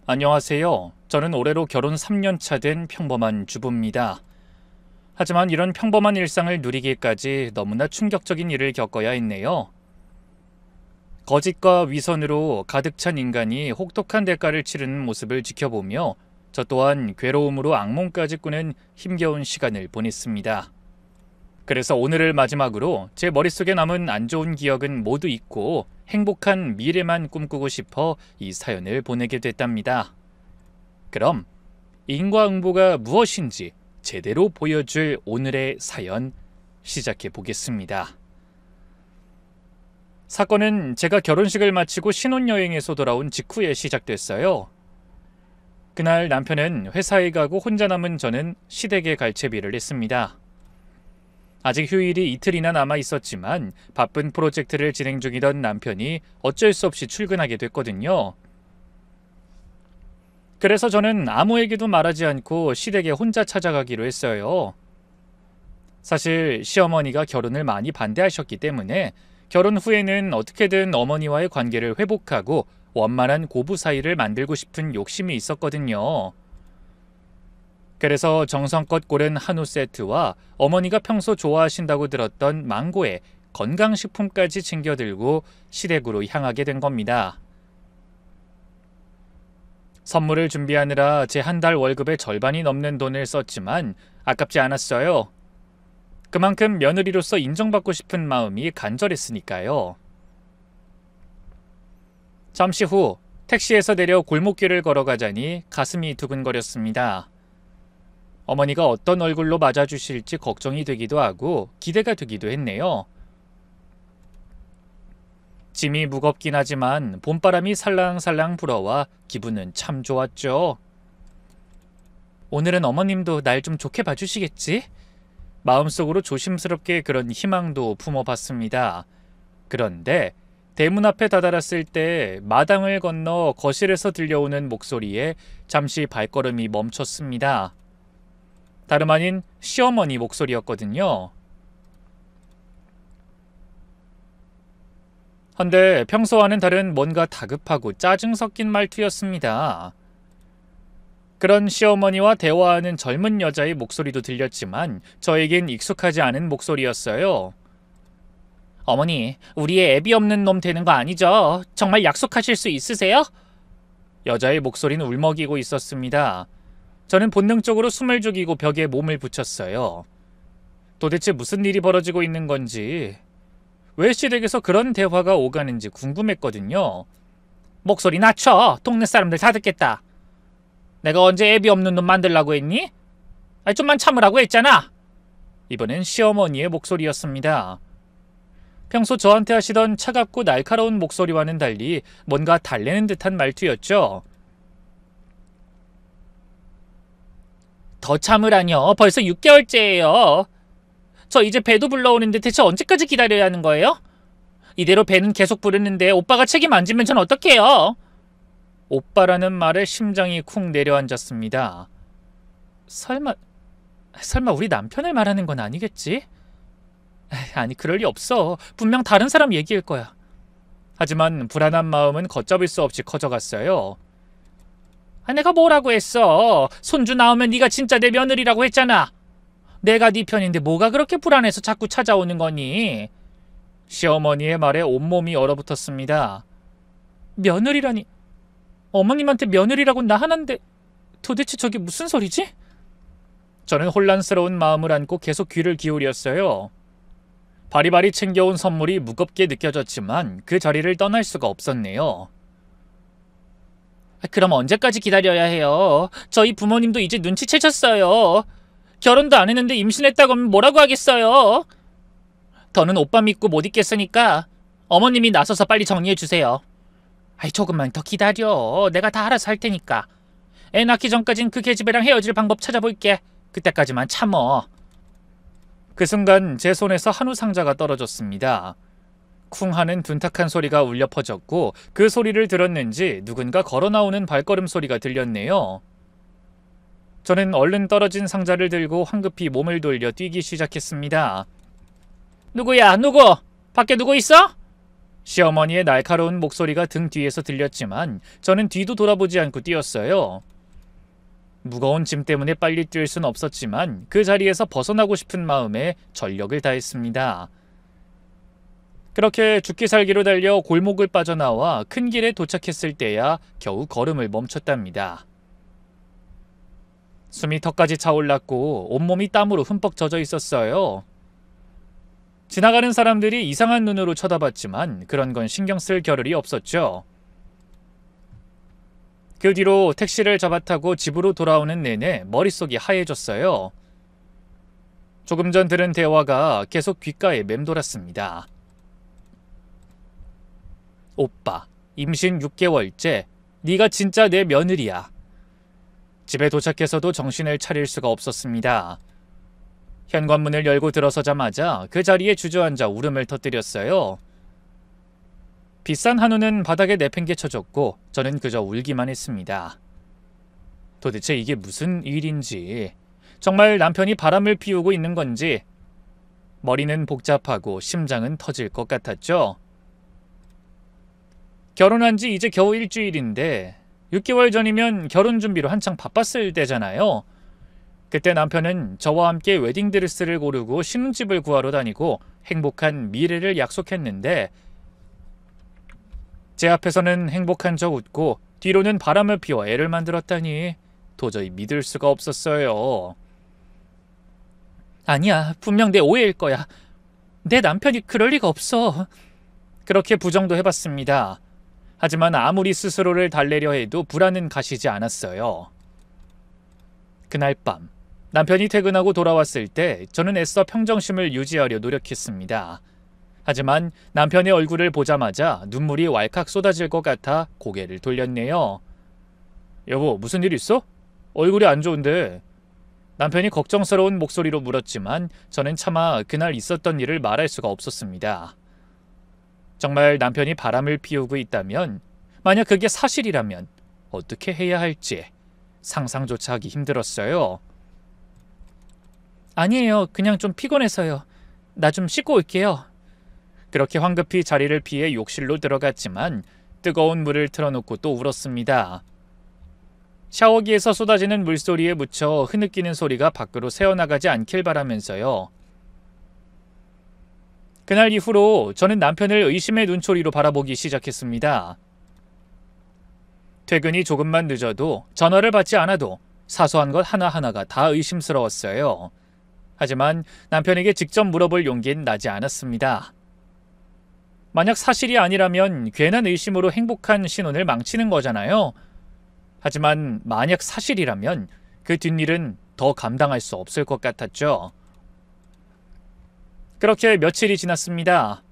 안녕하세요. 저는 올해로 결혼 3년 차 된 평범한 주부입니다. 하지만 이런 평범한 일상을 누리기까지 너무나 충격적인 일을 겪어야 했네요. 거짓과 위선으로 가득 찬 인간이 혹독한 대가를 치르는 모습을 지켜보며 저 또한 괴로움으로 악몽까지 꾸는 힘겨운 시간을 보냈습니다. 그래서 오늘을 마지막으로 제 머릿속에 남은 안 좋은 기억은 모두 잊고 행복한 미래만 꿈꾸고 싶어 이 사연을 보내게 됐답니다. 그럼 인과응보가 무엇인지 제대로 보여줄 오늘의 사연 시작해 보겠습니다. 사건은 제가 결혼식을 마치고 신혼여행에서 돌아온 직후에 시작됐어요. 그날 남편은 회사에 가고 혼자 남은 저는 시댁에 갈 채비를 했습니다. 아직 휴일이 이틀이나 남아 있었지만 바쁜 프로젝트를 진행 중이던 남편이 어쩔 수 없이 출근하게 됐거든요. 그래서 저는 아무에게도 말하지 않고 시댁에 혼자 찾아가기로 했어요. 사실 시어머니가 결혼을 많이 반대하셨기 때문에 결혼 후에는 어떻게든 어머니와의 관계를 회복하고 원만한 고부 사이를 만들고 싶은 욕심이 있었거든요. 그래서 정성껏 고른 한우 세트와 어머니가 평소 좋아하신다고 들었던 망고에 건강식품까지 챙겨 들고 시댁으로 향하게 된 겁니다. 선물을 준비하느라 제 한 달 월급의 절반이 넘는 돈을 썼지만 아깝지 않았어요. 그만큼 며느리로서 인정받고 싶은 마음이 간절했으니까요. 잠시 후 택시에서 내려 골목길을 걸어가자니 가슴이 두근거렸습니다. 어머니가 어떤 얼굴로 맞아주실지 걱정이 되기도 하고 기대가 되기도 했네요. 짐이 무겁긴 하지만 봄바람이 살랑살랑 불어와 기분은 참 좋았죠. 오늘은 어머님도 날 좀 좋게 봐주시겠지? 마음속으로 조심스럽게 그런 희망도 품어봤습니다. 그런데 대문 앞에 다다랐을 때 마당을 건너 거실에서 들려오는 목소리에 잠시 발걸음이 멈췄습니다. 다름 아닌 시어머니 목소리였거든요. 헌데 평소와는 다른 뭔가 다급하고 짜증 섞인 말투였습니다. 그런 시어머니와 대화하는 젊은 여자의 목소리도 들렸지만 저에겐 익숙하지 않은 목소리였어요. 어머니, 우리의 애비 없는 놈 되는 거 아니죠? 정말 약속하실 수 있으세요? 여자의 목소리는 울먹이고 있었습니다. 저는 본능적으로 숨을 죽이고 벽에 몸을 붙였어요. 도대체 무슨 일이 벌어지고 있는 건지, 왜 시댁에서 그런 대화가 오가는지 궁금했거든요. 목소리 낮춰! 동네 사람들 다 듣겠다. 내가 언제 애비 없는 놈 만들라고 했니? 좀만 참으라고 했잖아. 이번엔 시어머니의 목소리였습니다. 평소 저한테 하시던 차갑고 날카로운 목소리와는 달리 뭔가 달래는 듯한 말투였죠. 더 참으라뇨. 벌써 6개월째예요. 저 이제 배도 불러오는데 대체 언제까지 기다려야 하는 거예요? 이대로 배는 계속 부르는데 오빠가 책임 안 지면 전 어떡해요? 오빠라는 말에 심장이 쿵 내려앉았습니다. 설마 우리 남편을 말하는 건 아니겠지? 아니, 그럴 리 없어. 분명 다른 사람 얘기일 거야. 하지만 불안한 마음은 걷잡을 수 없이 커져갔어요. 내가 뭐라고 했어? 손주 나오면 네가 진짜 내 며느리라고 했잖아. 내가 네 편인데 뭐가 그렇게 불안해서 자꾸 찾아오는 거니? 시어머니의 말에 온몸이 얼어붙었습니다. 며느리라니? 어머님한테 며느리라고 나 하나인데 도대체 저게 무슨 소리지? 저는 혼란스러운 마음을 안고 계속 귀를 기울였어요. 바리바리 챙겨온 선물이 무겁게 느껴졌지만 그 자리를 떠날 수가 없었네요. 그럼 언제까지 기다려야 해요? 저희 부모님도 이제 눈치채셨어요. 결혼도 안 했는데 임신했다고 하면 뭐라고 하겠어요? 더는 오빠 믿고 못 있겠으니까 어머님이 나서서 빨리 정리해주세요. 조금만 더 기다려. 내가 다 알아서 할 테니까. 애 낳기 전까진 그 계집애랑 헤어질 방법 찾아볼게. 그때까지만 참어. 그 순간 제 손에서 한우 상자가 떨어졌습니다. 쿵 하는 둔탁한 소리가 울려 퍼졌고 그 소리를 들었는지 누군가 걸어나오는 발걸음 소리가 들렸네요. 저는 얼른 떨어진 상자를 들고 황급히 몸을 돌려 뛰기 시작했습니다. 누구야? 누구? 밖에 누구 있어? 시어머니의 날카로운 목소리가 등 뒤에서 들렸지만 저는 뒤도 돌아보지 않고 뛰었어요. 무거운 짐 때문에 빨리 뛸 순 없었지만 그 자리에서 벗어나고 싶은 마음에 전력을 다했습니다. 그렇게 죽기 살기로 달려 골목을 빠져나와 큰 길에 도착했을 때야 겨우 걸음을 멈췄답니다. 숨이 턱까지 차올랐고 온몸이 땀으로 흠뻑 젖어 있었어요. 지나가는 사람들이 이상한 눈으로 쳐다봤지만 그런 건 신경 쓸 겨를이 없었죠. 그 뒤로 택시를 잡아타고 집으로 돌아오는 내내 머릿속이 하얘졌어요. 조금 전 들은 대화가 계속 귓가에 맴돌았습니다. 오빠, 임신 6개월째. 네가 진짜 내 며느리야. 집에 도착해서도 정신을 차릴 수가 없었습니다. 현관문을 열고 들어서자마자 그 자리에 주저앉아 울음을 터뜨렸어요. 비싼 한우는 바닥에 내팽개쳐졌고 저는 그저 울기만 했습니다. 도대체 이게 무슨 일인지, 정말 남편이 바람을 피우고 있는 건지, 머리는 복잡하고 심장은 터질 것 같았죠. 결혼한 지 이제 겨우 일주일인데 6개월 전이면 결혼 준비로 한창 바빴을 때잖아요. 그때 남편은 저와 함께 웨딩드레스를 고르고 신혼집을 구하러 다니고 행복한 미래를 약속했는데 제 앞에서는 행복한 척 웃고 뒤로는 바람을 피워 애를 만들었다니 도저히 믿을 수가 없었어요. 아니야, 분명 내 오해일 거야. 내 남편이 그럴 리가 없어. 그렇게 부정도 해봤습니다. 하지만 아무리 스스로를 달래려 해도 불안은 가시지 않았어요. 그날 밤 남편이 퇴근하고 돌아왔을 때 저는 애써 평정심을 유지하려 노력했습니다. 하지만 남편의 얼굴을 보자마자 눈물이 왈칵 쏟아질 것 같아 고개를 돌렸네요. 여보, 무슨 일 있어? 얼굴이 안 좋은데. 남편이 걱정스러운 목소리로 물었지만 저는 차마 그날 있었던 일을 말할 수가 없었습니다. 정말 남편이 바람을 피우고 있다면, 만약 그게 사실이라면 어떻게 해야 할지 상상조차 하기 힘들었어요. 아니에요. 그냥 좀 피곤해서요. 나 좀 씻고 올게요. 그렇게 황급히 자리를 피해 욕실로 들어갔지만 뜨거운 물을 틀어놓고 또 울었습니다. 샤워기에서 쏟아지는 물소리에 묻혀 흐느끼는 소리가 밖으로 새어나가지 않길 바라면서요. 그날 이후로 저는 남편을 의심의 눈초리로 바라보기 시작했습니다. 퇴근이 조금만 늦어도 전화를 받지 않아도 사소한 것 하나하나가 다 의심스러웠어요. 하지만 남편에게 직접 물어볼 용기는 나지 않았습니다. 만약 사실이 아니라면 괜한 의심으로 행복한 신혼을 망치는 거잖아요. 하지만 만약 사실이라면 그 뒷일은 더 감당할 수 없을 것 같았죠. 그렇게 며칠이 지났습니다.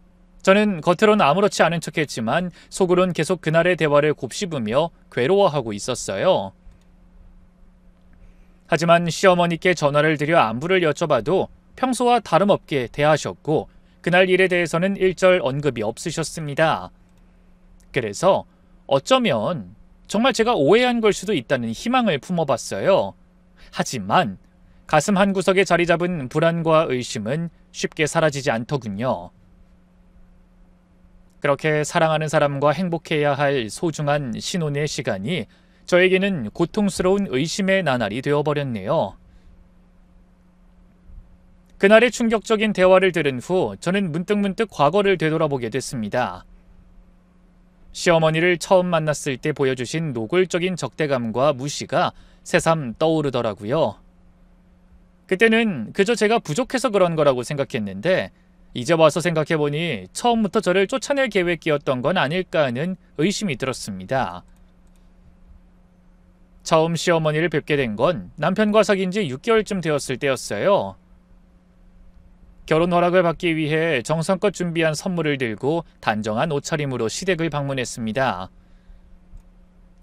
저는 겉으로는 아무렇지 않은 척했지만 속으론 계속 그날의 대화를 곱씹으며 괴로워하고 있었어요. 하지만 시어머니께 전화를 드려 안부를 여쭤봐도 평소와 다름없게 대하셨고 그날 일에 대해서는 일절 언급이 없으셨습니다. 그래서 어쩌면 정말 제가 오해한 걸 수도 있다는 희망을 품어봤어요. 하지만 가슴 한구석에 자리 잡은 불안과 의심은 쉽게 사라지지 않더군요. 그렇게 사랑하는 사람과 행복해야 할 소중한 신혼의 시간이 저에게는 고통스러운 의심의 나날이 되어버렸네요. 그날의 충격적인 대화를 들은 후 저는 문득문득 과거를 되돌아보게 됐습니다. 시어머니를 처음 만났을 때 보여주신 노골적인 적대감과 무시가 새삼 떠오르더라고요. 그때는 그저 제가 부족해서 그런 거라고 생각했는데 이제 와서 생각해보니 처음부터 저를 쫓아낼 계획이었던 건 아닐까 하는 의심이 들었습니다. 처음 시어머니를 뵙게 된 건 남편과 사귄 지 6개월쯤 되었을 때였어요. 결혼 허락을 받기 위해 정성껏 준비한 선물을 들고 단정한 옷차림으로 시댁을 방문했습니다.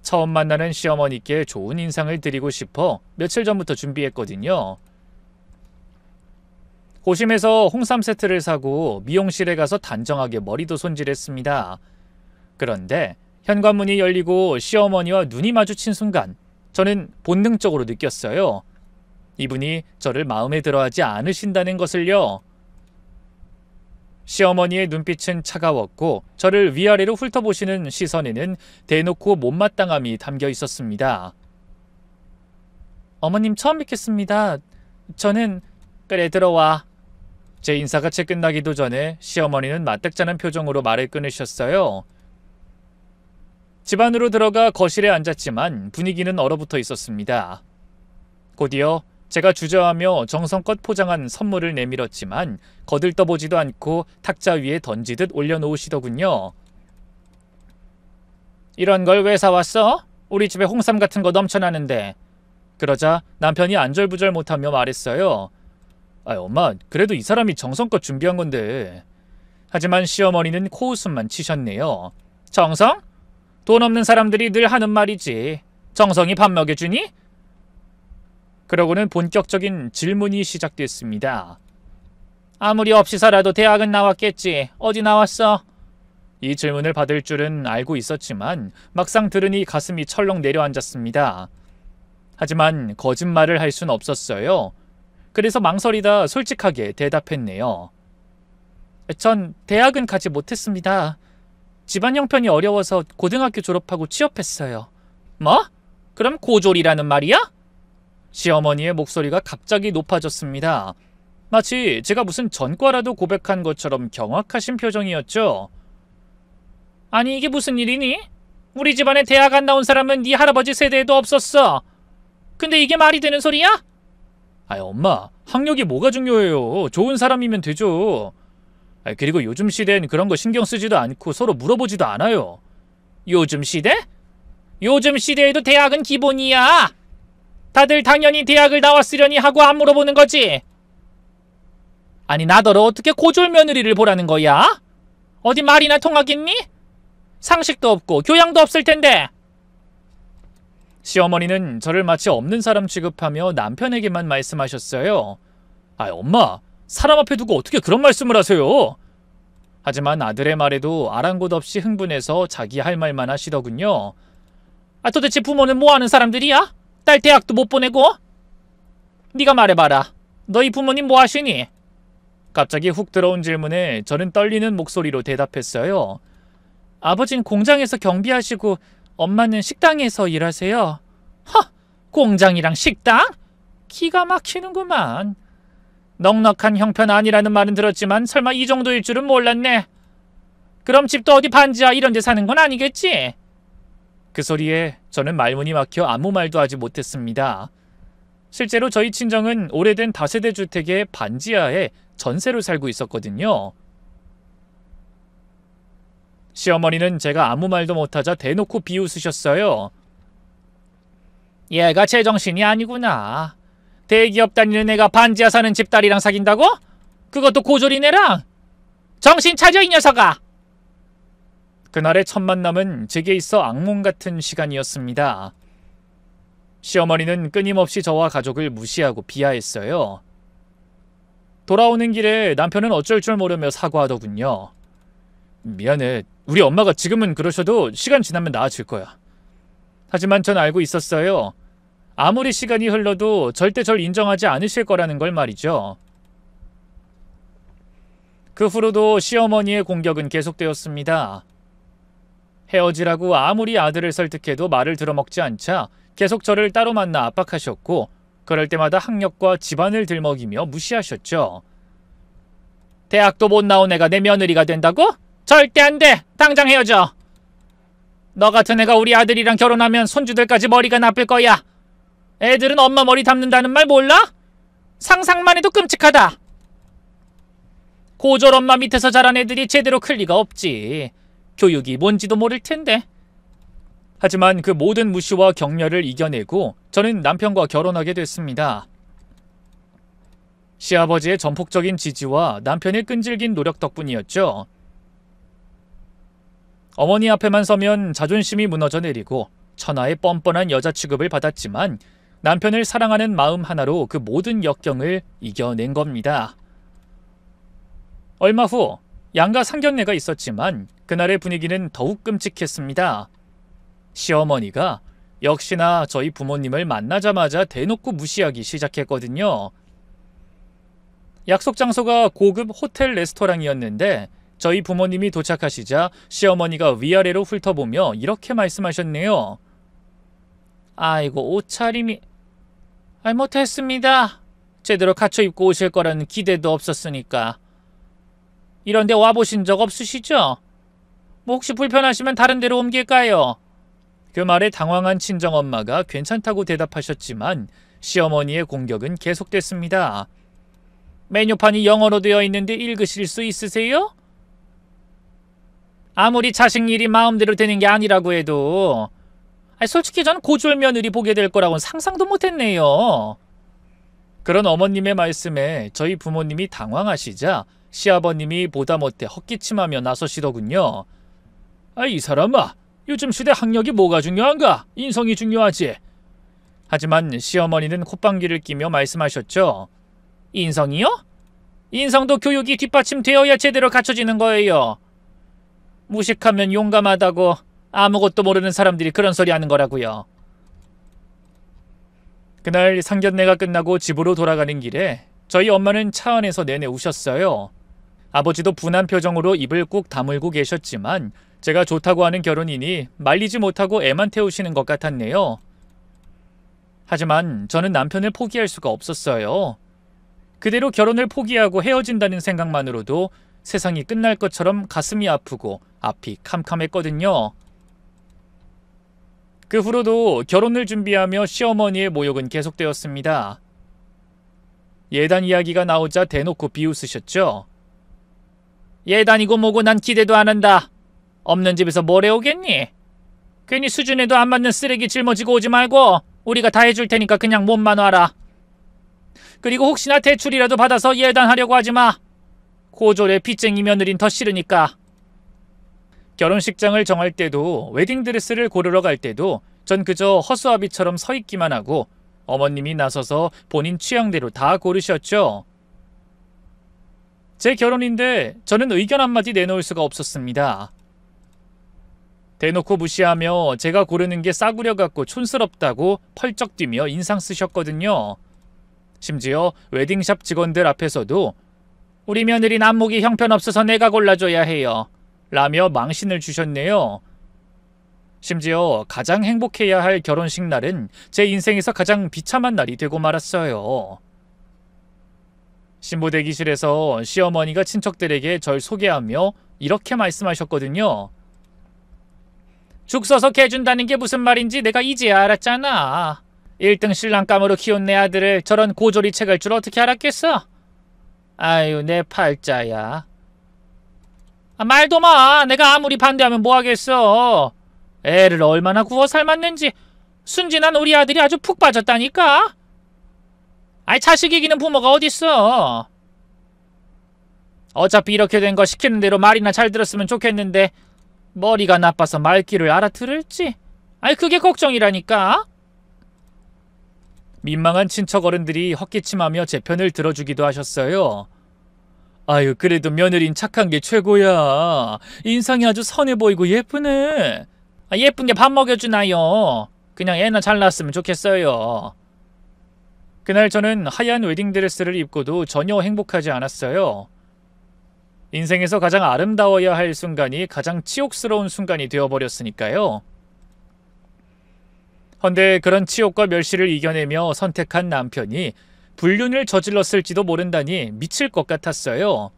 처음 만나는 시어머니께 좋은 인상을 드리고 싶어 며칠 전부터 준비했거든요. 호심에서 홍삼 세트를 사고 미용실에 가서 단정하게 머리도 손질했습니다. 그런데 현관문이 열리고 시어머니와 눈이 마주친 순간 저는 본능적으로 느꼈어요. 이분이 저를 마음에 들어하지 않으신다는 것을요. 시어머니의 눈빛은 차가웠고 저를 위아래로 훑어보시는 시선에는 대놓고 못마땅함이 담겨 있었습니다. 어머님 처음 뵙겠습니다. 저는... 그래 들어와. 제 인사가 채 끝나기도 전에 시어머니는 맞득잖은 표정으로 말을 끊으셨어요. 집 안으로 들어가 거실에 앉았지만 분위기는 얼어붙어 있었습니다. 곧이어 제가 주저하며 정성껏 포장한 선물을 내밀었지만 거들떠보지도 않고 탁자 위에 던지듯 올려놓으시더군요. 이런 걸 왜 사왔어? 우리 집에 홍삼 같은 거 넘쳐나는데. 그러자 남편이 안절부절 못하며 말했어요. 엄마, 그래도 이 사람이 정성껏 준비한 건데. 하지만 시어머니는 코웃음만 치셨네요. 정성? 돈 없는 사람들이 늘 하는 말이지. 정성이 밥 먹여주니? 그러고는 본격적인 질문이 시작됐습니다. 아무리 없이 살아도 대학은 나왔겠지. 어디 나왔어? 이 질문을 받을 줄은 알고 있었지만 막상 들으니 가슴이 철렁 내려앉았습니다. 하지만 거짓말을 할 순 없었어요. 그래서 망설이다 솔직하게 대답했네요. 전 대학은 가지 못했습니다. 집안 형편이 어려워서 고등학교 졸업하고 취업했어요. 뭐? 그럼 고졸이라는 말이야? 시어머니의 목소리가 갑자기 높아졌습니다. 마치 제가 무슨 전과라도 고백한 것처럼 경악하신 표정이었죠. 아니 이게 무슨 일이니? 우리 집안에 대학 안 나온 사람은 네 할아버지 세대에도 없었어. 근데 이게 말이 되는 소리야? 엄마, 학력이 뭐가 중요해요. 좋은 사람이면 되죠. 그리고 요즘 시대엔 그런 거 신경 쓰지도 않고 서로 물어보지도 않아요. 요즘 시대? 요즘 시대에도 대학은 기본이야. 다들 당연히 대학을 나왔으려니 하고 안 물어보는 거지. 아니 나더러 어떻게 고졸 며느리를 보라는 거야? 어디 말이나 통하겠니? 상식도 없고 교양도 없을 텐데. 시어머니는 저를 마치 없는 사람 취급하며 남편에게만 말씀하셨어요. 엄마, 사람 앞에 두고 어떻게 그런 말씀을 하세요? 하지만 아들의 말에도 아랑곳 없이 흥분해서 자기 할 말만 하시더군요. 도대체 부모는 뭐하는 사람들이야? 딸 대학도 못 보내고? 네가 말해봐라. 너희 부모님 뭐 하시니? 갑자기 훅 들어온 질문에 저는 떨리는 목소리로 대답했어요. 아버진 공장에서 경비하시고 엄마는 식당에서 일하세요. 공장이랑 식당? 기가 막히는구만. 넉넉한 형편 아니라는 말은 들었지만 설마 이 정도일 줄은 몰랐네. 그럼 집도 어디 반지하 이런 데 사는 건 아니겠지? 그 소리에 저는 말문이 막혀 아무 말도 하지 못했습니다. 실제로 저희 친정은 오래된 다세대 주택의 반지하에 전세로 살고 있었거든요. 시어머니는 제가 아무 말도 못하자 대놓고 비웃으셨어요. 얘가 제정신이 아니구나. 대기업 다니는 애가 반지하 사는 집딸이랑 사귄다고? 그것도 고졸인 애랑? 정신 차려 이 녀석아! 그날의 첫 만남은 제게 있어 악몽 같은 시간이었습니다. 시어머니는 끊임없이 저와 가족을 무시하고 비하했어요. 돌아오는 길에 남편은 어쩔 줄 모르며 사과하더군요. 미안해. 우리 엄마가 지금은 그러셔도 시간 지나면 나아질 거야. 하지만 전 알고 있었어요. 아무리 시간이 흘러도 절대 절 인정하지 않으실 거라는 걸 말이죠. 그 후로도 시어머니의 공격은 계속되었습니다. 헤어지라고 아무리 아들을 설득해도 말을 들어먹지 않자 계속 저를 따로 만나 압박하셨고 그럴 때마다 학력과 집안을 들먹이며 무시하셨죠. 대학도 못 나온 애가 내 며느리가 된다고? 절대 안 돼! 당장 헤어져! 너 같은 애가 우리 아들이랑 결혼하면 손주들까지 머리가 나쁠 거야. 애들은 엄마 머리 담는다는 말 몰라? 상상만 해도 끔찍하다. 고졸 엄마 밑에서 자란 애들이 제대로 클 리가 없지. 교육이 뭔지도 모를 텐데. 하지만 그 모든 무시와 격려를 이겨내고 저는 남편과 결혼하게 됐습니다. 시아버지의 전폭적인 지지와 남편의 끈질긴 노력 덕분이었죠. 어머니 앞에만 서면 자존심이 무너져 내리고 천하의 뻔뻔한 여자 취급을 받았지만 남편을 사랑하는 마음 하나로 그 모든 역경을 이겨낸 겁니다. 얼마 후 양가 상견례가 있었지만 그날의 분위기는 더욱 끔찍했습니다. 시어머니가 역시나 저희 부모님을 만나자마자 대놓고 무시하기 시작했거든요. 약속 장소가 고급 호텔 레스토랑이었는데 저희 부모님이 도착하시자 시어머니가 위아래로 훑어보며 이렇게 말씀하셨네요. 아이고, 옷차림이... 못했습니다. 제대로 갖춰 입고 오실 거라는 기대도 없었으니까. 이런데 와보신 적 없으시죠? 뭐 혹시 불편하시면 다른 데로 옮길까요? 그 말에 당황한 친정엄마가 괜찮다고 대답하셨지만 시어머니의 공격은 계속됐습니다. 메뉴판이 영어로 되어 있는데 읽으실 수 있으세요? 아무리 자식 일이 마음대로 되는 게 아니라고 해도 솔직히 전 고졸 며느리 보게 될 거라고는 상상도 못했네요. 그런 어머님의 말씀에 저희 부모님이 당황하시자 시아버님이 보다 못해 헛기침하며 나서시더군요. 이 사람아, 요즘 시대 학력이 뭐가 중요한가? 인성이 중요하지. 하지만 시어머니는 콧방귀를 끼며 말씀하셨죠. 인성이요? 인성도 교육이 뒷받침되어야 제대로 갖춰지는 거예요. 무식하면 용감하다고 아무것도 모르는 사람들이 그런 소리 하는 거라고요. 그날 상견례가 끝나고 집으로 돌아가는 길에 저희 엄마는 차 안에서 내내 우셨어요. 아버지도 분한 표정으로 입을 꾹 다물고 계셨지만 제가 좋다고 하는 결혼이니 말리지 못하고 애만 태우시는 것 같았네요. 하지만 저는 남편을 포기할 수가 없었어요. 그대로 결혼을 포기하고 헤어진다는 생각만으로도 세상이 끝날 것처럼 가슴이 아프고 앞이 캄캄했거든요. 그 후로도 결혼을 준비하며 시어머니의 모욕은 계속되었습니다. 예단 이야기가 나오자 대놓고 비웃으셨죠. 예단이고 뭐고 난 기대도 안 한다. 없는 집에서 뭘 해오겠니? 괜히 수준에도 안 맞는 쓰레기 짊어지고 오지 말고 우리가 다 해줄 테니까 그냥 몸만 와라. 그리고 혹시나 대출이라도 받아서 예단하려고 하지 마. 고졸의 빚쟁이 며느린 더 싫으니까. 결혼식장을 정할 때도 웨딩드레스를 고르러 갈 때도 전 그저 허수아비처럼 서 있기만 하고 어머님이 나서서 본인 취향대로 다 고르셨죠. 제 결혼인데 저는 의견 한마디 내놓을 수가 없었습니다. 대놓고 무시하며 제가 고르는 게 싸구려 같고 촌스럽다고 펄쩍 뛰며 인상 쓰셨거든요. 심지어 웨딩샵 직원들 앞에서도 우리 며느리 안목이 형편없어서 내가 골라줘야 해요. 라며 망신을 주셨네요. 심지어 가장 행복해야 할 결혼식 날은 제 인생에서 가장 비참한 날이 되고 말았어요. 신부 대기실에서 시어머니가 친척들에게 절 소개하며 이렇게 말씀하셨거든요. 죽 서서 개준다는 게 무슨 말인지 내가 이제야 알았잖아. 1등 신랑감으로 키운 내 아들을 저런 고졸이 채갈 줄 어떻게 알았겠어? 아유, 내 팔자야. 말도 마. 내가 아무리 반대하면 뭐하겠어. 애를 얼마나 구워 삶았는지 순진한 우리 아들이 아주 푹 빠졌다니까. 자식 이기는 부모가 어딨어. 어차피 이렇게 된 거 시키는 대로 말이나 잘 들었으면 좋겠는데 머리가 나빠서 말귀를 알아들을지? 그게 걱정이라니까. 민망한 친척 어른들이 헛기침하며 제 편을 들어주기도 하셨어요. 아유, 그래도 며느린 착한 게 최고야. 인상이 아주 선해 보이고 예쁘네. 예쁜 게 밥 먹여주나요? 그냥 애나 잘 낳았으면 좋겠어요. 그날 저는 하얀 웨딩드레스를 입고도 전혀 행복하지 않았어요. 인생에서 가장 아름다워야 할 순간이 가장 치욕스러운 순간이 되어버렸으니까요. 헌데 그런 치욕과 멸시를 이겨내며 선택한 남편이 불륜을 저질렀을지도 모른다니 미칠 것 같았어요.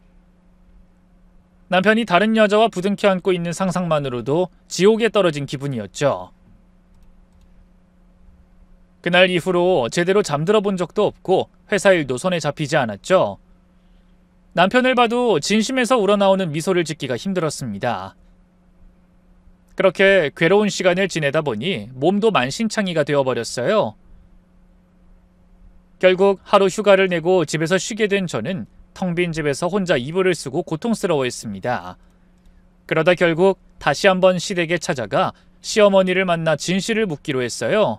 남편이 다른 여자와 부둥켜 안고 있는 상상만으로도 지옥에 떨어진 기분이었죠. 그날 이후로 제대로 잠들어 본 적도 없고 회사 일도 손에 잡히지 않았죠. 남편을 봐도 진심에서 우러나오는 미소를 짓기가 힘들었습니다. 그렇게 괴로운 시간을 지내다 보니 몸도 만신창이가 되어버렸어요. 결국 하루 휴가를 내고 집에서 쉬게 된 저는 텅 빈 집에서 혼자 이불을 쓰고 고통스러워했습니다. 그러다 결국 다시 한번 시댁에 찾아가 시어머니를 만나 진실을 묻기로 했어요.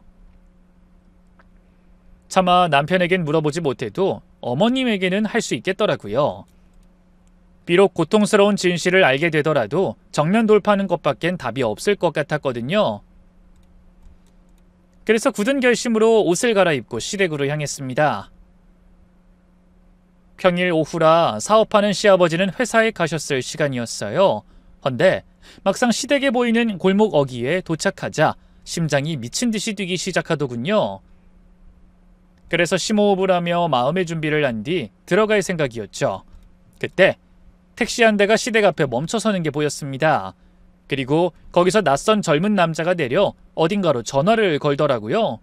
차마 남편에겐 물어보지 못해도 어머님에게는 할 수 있겠더라고요. 비록 고통스러운 진실을 알게 되더라도 정면 돌파하는 것밖엔 답이 없을 것 같았거든요. 그래서 굳은 결심으로 옷을 갈아입고 시댁으로 향했습니다. 평일 오후라 사업하는 시아버지는 회사에 가셨을 시간이었어요. 헌데 막상 시댁에 보이는 골목 어귀에 도착하자 심장이 미친 듯이 뛰기 시작하더군요. 그래서 심호흡을 하며 마음의 준비를 한 뒤 들어갈 생각이었죠. 그때 택시 한 대가 시댁 앞에 멈춰서는 게 보였습니다. 그리고 거기서 낯선 젊은 남자가 내려 어딘가로 전화를 걸더라고요.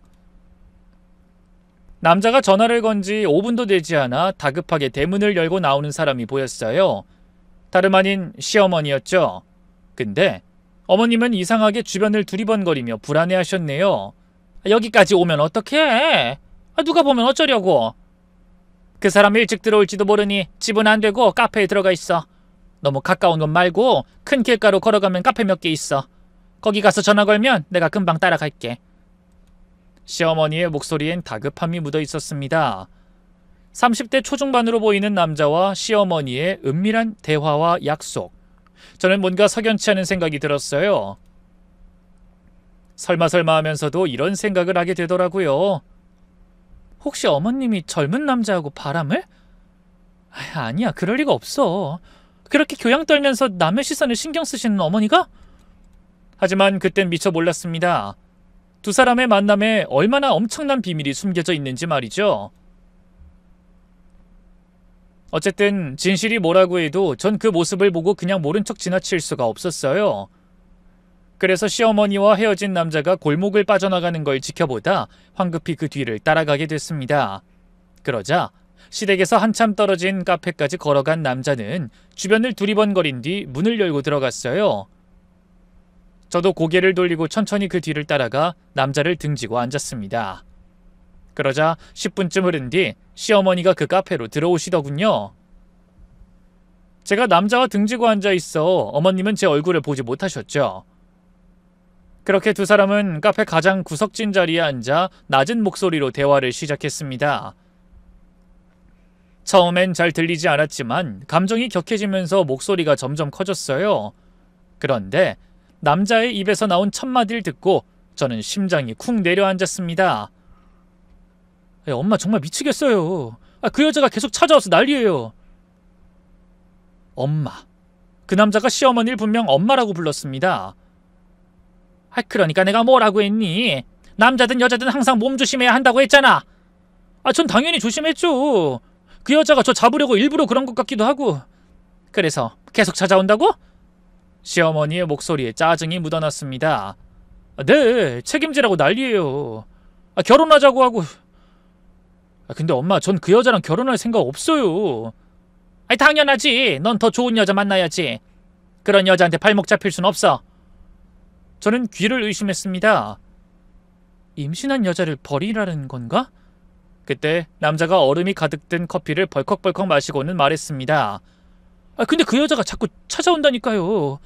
남자가 전화를 건 지 5분도 되지 않아 다급하게 대문을 열고 나오는 사람이 보였어요. 다름 아닌 시어머니였죠. 근데 어머님은 이상하게 주변을 두리번거리며 불안해하셨네요. 여기까지 오면 어떡해? 누가 보면 어쩌려고? 그 사람 일찍 들어올지도 모르니 집은 안 되고 카페에 들어가 있어. 너무 가까운 곳 말고 큰 길가로 걸어가면 카페 몇 개 있어. 거기 가서 전화 걸면 내가 금방 따라갈게. 시어머니의 목소리엔 다급함이 묻어 있었습니다. 30대 초중반으로 보이는 남자와 시어머니의 은밀한 대화와 약속. 저는 뭔가 석연치 않은 생각이 들었어요. 설마 하면서도 이런 생각을 하게 되더라고요. 혹시 어머님이 젊은 남자하고 바람을? 아니야, 그럴 리가 없어. 그렇게 교양 떨면서 남의 시선을 신경 쓰시는 어머니가? 하지만 그땐 미처 몰랐습니다. 두 사람의 만남에 얼마나 엄청난 비밀이 숨겨져 있는지 말이죠. 어쨌든 진실이 뭐라고 해도 전 그 모습을 보고 그냥 모른 척 지나칠 수가 없었어요. 그래서 시어머니와 헤어진 남자가 골목을 빠져나가는 걸 지켜보다 황급히 그 뒤를 따라가게 됐습니다. 그러자 시댁에서 한참 떨어진 카페까지 걸어간 남자는 주변을 두리번거린 뒤 문을 열고 들어갔어요. 저도 고개를 돌리고 천천히 그 뒤를 따라가 남자를 등지고 앉았습니다. 그러자 10분쯤 흐른 뒤 시어머니가 그 카페로 들어오시더군요. 제가 남자와 등지고 앉아있어 어머님은 제 얼굴을 보지 못하셨죠. 그렇게 두 사람은 카페 가장 구석진 자리에 앉아 낮은 목소리로 대화를 시작했습니다. 처음엔 잘 들리지 않았지만 감정이 격해지면서 목소리가 점점 커졌어요. 그런데 남자의 입에서 나온 첫 마디를 듣고 저는 심장이 쿵 내려앉았습니다. 엄마 정말 미치겠어요. 그 여자가 계속 찾아와서 난리예요. 엄마. 그 남자가 시어머니를 분명 엄마라고 불렀습니다. 그러니까 내가 뭐라고 했니? 남자든 여자든 항상 몸 조심해야 한다고 했잖아. 전 당연히 조심했죠. 그 여자가 저 잡으려고 일부러 그런 것 같기도 하고. 그래서 계속 찾아온다고? 시어머니의 목소리에 짜증이 묻어났습니다. 네, 책임지라고 난리예요. 결혼하자고 하고. 근데 엄마, 전 그 여자랑 결혼할 생각 없어요. 당연하지. 넌 더 좋은 여자 만나야지. 그런 여자한테 발목 잡힐 순 없어. 저는 귀를 의심했습니다. 임신한 여자를 버리라는 건가? 그때 남자가 얼음이 가득 든 커피를 벌컥벌컥 마시고는 말했습니다. 근데 그 여자가 자꾸 찾아온다니까요.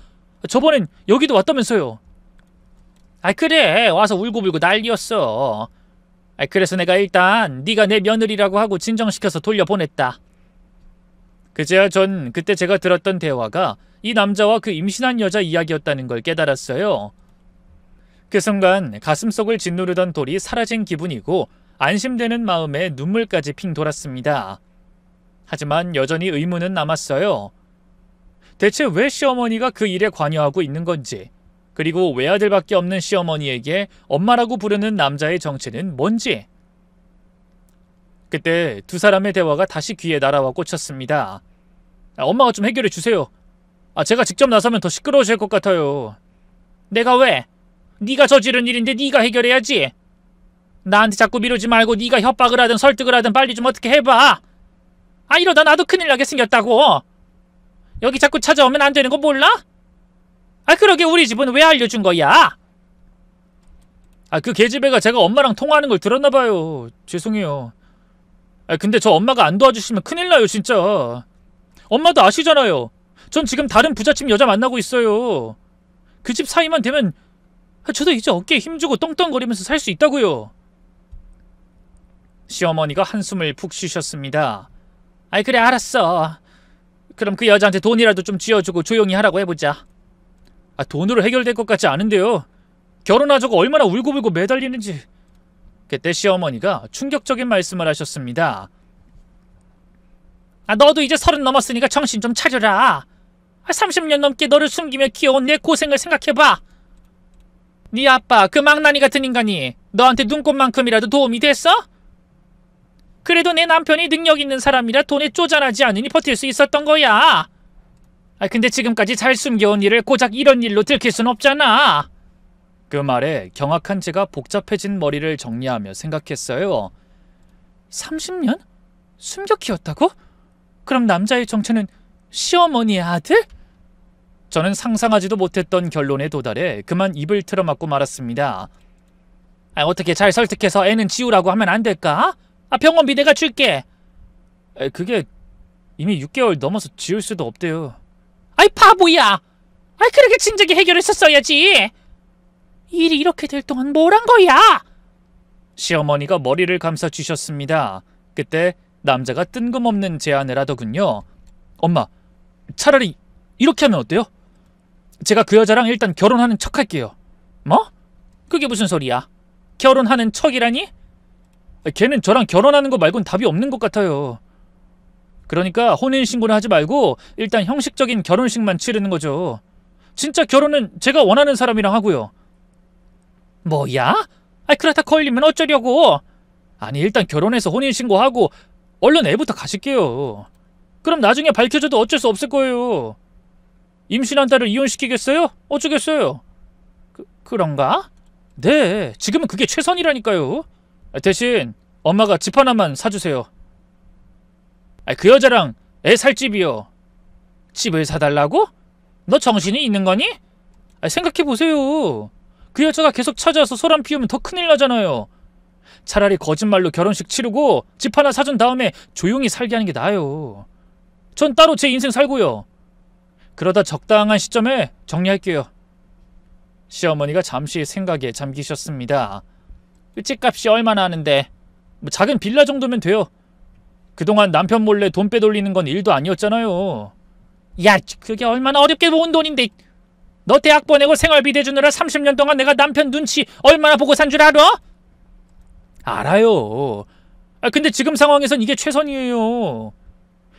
저번엔 여기도 왔다면서요. 그래, 와서 울고불고 난리였어. 그래서 내가 일단 네가 내 며느리라고 하고 진정시켜서 돌려보냈다. 그제야 전 그때 제가 들었던 대화가 이 남자와 그 임신한 여자 이야기였다는 걸 깨달았어요. 그 순간 가슴속을 짓누르던 돌이 사라진 기분이고 안심되는 마음에 눈물까지 핑 돌았습니다. 하지만 여전히 의문은 남았어요. 대체 왜 시어머니가 그 일에 관여하고 있는 건지, 그리고 외아들밖에 없는 시어머니에게 엄마라고 부르는 남자의 정체는 뭔지. 그때 두 사람의 대화가 다시 귀에 날아와 꽂혔습니다. 엄마가 좀 해결해 주세요. 제가 직접 나서면 더 시끄러우실 것 같아요. 내가 왜? 네가 저지른 일인데 네가 해결해야지. 나한테 자꾸 미루지 말고 네가 협박을 하든 설득을 하든 빨리 좀 어떻게 해봐. 이러다 나도 큰일 나게 생겼다고. 여기 자꾸 찾아오면 안 되는 거 몰라? 그러게 우리 집은 왜 알려준 거야? 그 계집애가 제가 엄마랑 통화하는 걸 들었나 봐요. 죄송해요. 근데 저 엄마가 안 도와주시면 큰일 나요, 진짜. 엄마도 아시잖아요. 전 지금 다른 부잣집 여자 만나고 있어요. 그 집 사이만 되면 저도 이제 어깨에 힘주고 떵떵거리면서 살 수 있다고요. 시어머니가 한숨을 푹 쉬셨습니다. 그래, 알았어. 그럼 그 여자한테 돈이라도 좀 쥐어주고 조용히 하라고 해보자. 돈으로 해결될 것 같지 않은데요. 결혼하자고 얼마나 울고불고 매달리는지. 그때 시어머니가 충격적인 말씀을 하셨습니다. 너도 이제 30 넘었으니까 정신 좀 차려라. 30년 넘게 너를 숨기며 키워온 내 고생을 생각해봐. 네 아빠 그 망나니 같은 인간이 너한테 눈꽃만큼이라도 도움이 됐어? 그래도 내 남편이 능력 있는 사람이라 돈에 쪼잔하지 않으니 버틸 수 있었던 거야. 근데 지금까지 잘 숨겨온 일을 고작 이런 일로 들킬 순 없잖아. 그 말에 경악한 제가 복잡해진 머리를 정리하며 생각했어요. 30년? 숨겨 키웠다고? 그럼 남자의 정체는 시어머니의 아들? 저는 상상하지도 못했던 결론에 도달해 그만 입을 틀어막고 말았습니다. 어떻게 잘 설득해서 애는 지우라고 하면 안 될까? 병원비 내가 줄게. 그게 이미 6개월 넘어서 지울 수도 없대요. 바보야. 그렇게 진작에 해결했었어야지. 일이 이렇게 될 동안 뭘 한 거야? 시어머니가 머리를 감싸 주셨습니다. 그때 남자가 뜬금없는 제안을 하더군요. 엄마, 차라리 이렇게 하면 어때요? 제가 그 여자랑 일단 결혼하는 척 할게요. 뭐? 그게 무슨 소리야? 결혼하는 척이라니? 걔는 저랑 결혼하는 거 말곤 답이 없는 것 같아요. 그러니까 혼인신고는 하지 말고 일단 형식적인 결혼식만 치르는 거죠. 진짜 결혼은 제가 원하는 사람이랑 하고요. 뭐야? 그러다 걸리면 어쩌려고? 일단 결혼해서 혼인신고하고 얼른 애부터 가질게요. 그럼 나중에 밝혀져도 어쩔 수 없을 거예요. 임신한 딸을 이혼시키겠어요? 어쩌겠어요? 그런가? 네, 지금은 그게 최선이라니까요. 대신 엄마가 집 하나만 사주세요. 그 여자랑 애 살 집이요. 집을 사달라고? 너 정신이 있는 거니? 생각해보세요. 그 여자가 계속 찾아와서 소란 피우면 더 큰일 나잖아요. 차라리 거짓말로 결혼식 치르고 집 하나 사준 다음에 조용히 살게 하는 게 나아요. 전 따로 제 인생 살고요. 그러다 적당한 시점에 정리할게요. 시어머니가 잠시 생각에 잠기셨습니다. 집값이 얼마나 하는데? 작은 빌라 정도면 돼요. 그동안 남편 몰래 돈 빼돌리는 건 일도 아니었잖아요. 야, 그게 얼마나 어렵게 모은 돈인데. 너 대학 보내고 생활비 대주느라 30년 동안 내가 남편 눈치 얼마나 보고 산 줄 알아? 알아요. 근데 지금 상황에선 이게 최선이에요.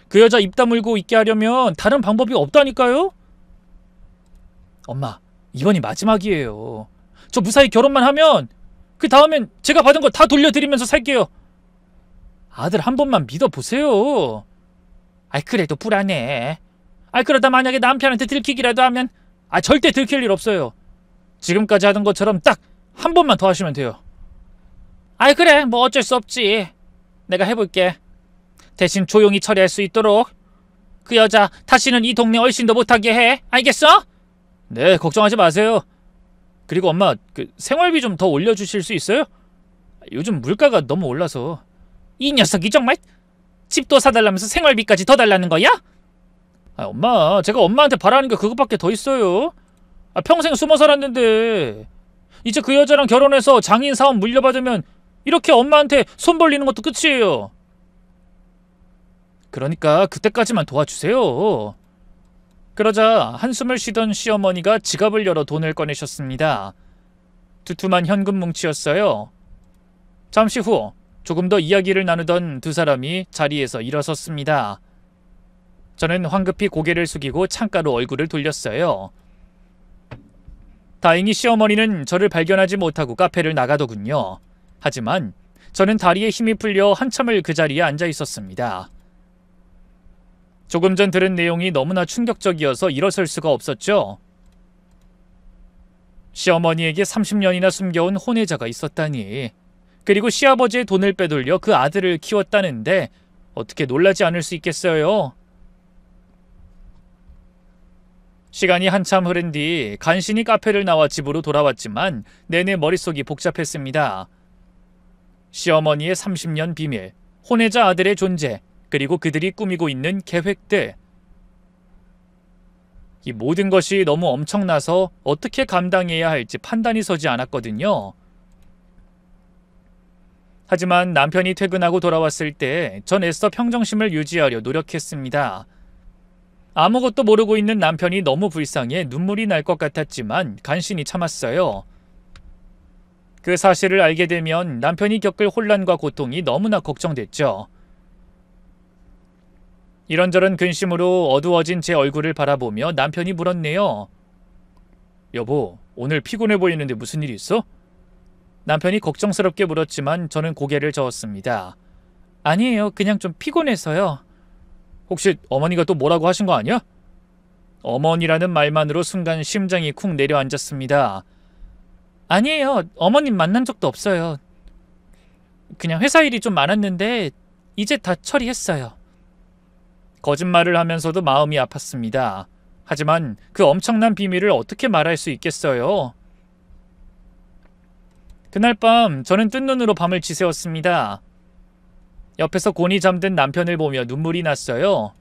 그 여자 입 다물고 있게 하려면 다른 방법이 없다니까요? 엄마, 이번이 마지막이에요. 저 무사히 결혼만 하면 그 다음엔 제가 받은 거 다 돌려드리면서 살게요. 아들 한 번만 믿어보세요. 그래도 불안해. 그러다 만약에 남편한테 들키기라도 하면 절대 들킬 일 없어요. 지금까지 하던 것처럼 딱 한 번만 더 하시면 돼요. 그래, 뭐 어쩔 수 없지. 내가 해볼게. 대신 조용히 처리할 수 있도록 그 여자 다시는 이 동네 얼씬도 못하게 해. 알겠어? 네, 걱정하지 마세요. 그리고 엄마, 생활비 좀 더 올려주실 수 있어요? 요즘 물가가 너무 올라서. 이 녀석이 정말 집도 사달라면서 생활비까지 더 달라는 거야? 엄마, 제가 엄마한테 바라는 게 그것밖에 더 있어요. 평생 숨어 살았는데 이제 그 여자랑 결혼해서 장인 사업 물려받으면 이렇게 엄마한테 손 벌리는 것도 끝이에요. 그러니까 그때까지만 도와주세요. 그러자 한숨을 쉬던 시어머니가 지갑을 열어 돈을 꺼내셨습니다. 두툼한 현금 뭉치였어요. 잠시 후 조금 더 이야기를 나누던 두 사람이 자리에서 일어섰습니다. 저는 황급히 고개를 숙이고 창가로 얼굴을 돌렸어요. 다행히 시어머니는 저를 발견하지 못하고 카페를 나가더군요. 하지만 저는 다리에 힘이 풀려 한참을 그 자리에 앉아 있었습니다. 조금 전 들은 내용이 너무나 충격적이어서 일어설 수가 없었죠. 시어머니에게 30년이나 숨겨온 혼외자가 있었다니. 그리고 시아버지의 돈을 빼돌려 그 아들을 키웠다는데 어떻게 놀라지 않을 수 있겠어요? 시간이 한참 흐른 뒤 간신히 카페를 나와 집으로 돌아왔지만 내내 머릿속이 복잡했습니다. 시어머니의 30년 비밀, 혼외자 아들의 존재, 그리고 그들이 꾸미고 있는 계획들. 이 모든 것이 너무 엄청나서 어떻게 감당해야 할지 판단이 서지 않았거든요. 하지만 남편이 퇴근하고 돌아왔을 때 전 애써 평정심을 유지하려 노력했습니다. 아무것도 모르고 있는 남편이 너무 불쌍해 눈물이 날 것 같았지만 간신히 참았어요. 그 사실을 알게 되면 남편이 겪을 혼란과 고통이 너무나 걱정됐죠. 이런저런 근심으로 어두워진 제 얼굴을 바라보며 남편이 물었네요. 여보, 오늘 피곤해 보이는데 무슨 일 있어? 남편이 걱정스럽게 물었지만 저는 고개를 저었습니다. 아니에요. 그냥 좀 피곤해서요. 혹시 어머니가 또 뭐라고 하신 거 아니야? 어머니라는 말만으로 순간 심장이 쿵 내려앉았습니다. 아니에요. 어머님 만난 적도 없어요. 그냥 회사 일이 좀 많았는데 이제 다 처리했어요. 거짓말을 하면서도 마음이 아팠습니다. 하지만 그 엄청난 비밀을 어떻게 말할 수 있겠어요? 그날 밤 저는 뜬 눈으로 밤을 지새웠습니다. 옆에서 곤히 잠든 남편을 보며 눈물이 났어요.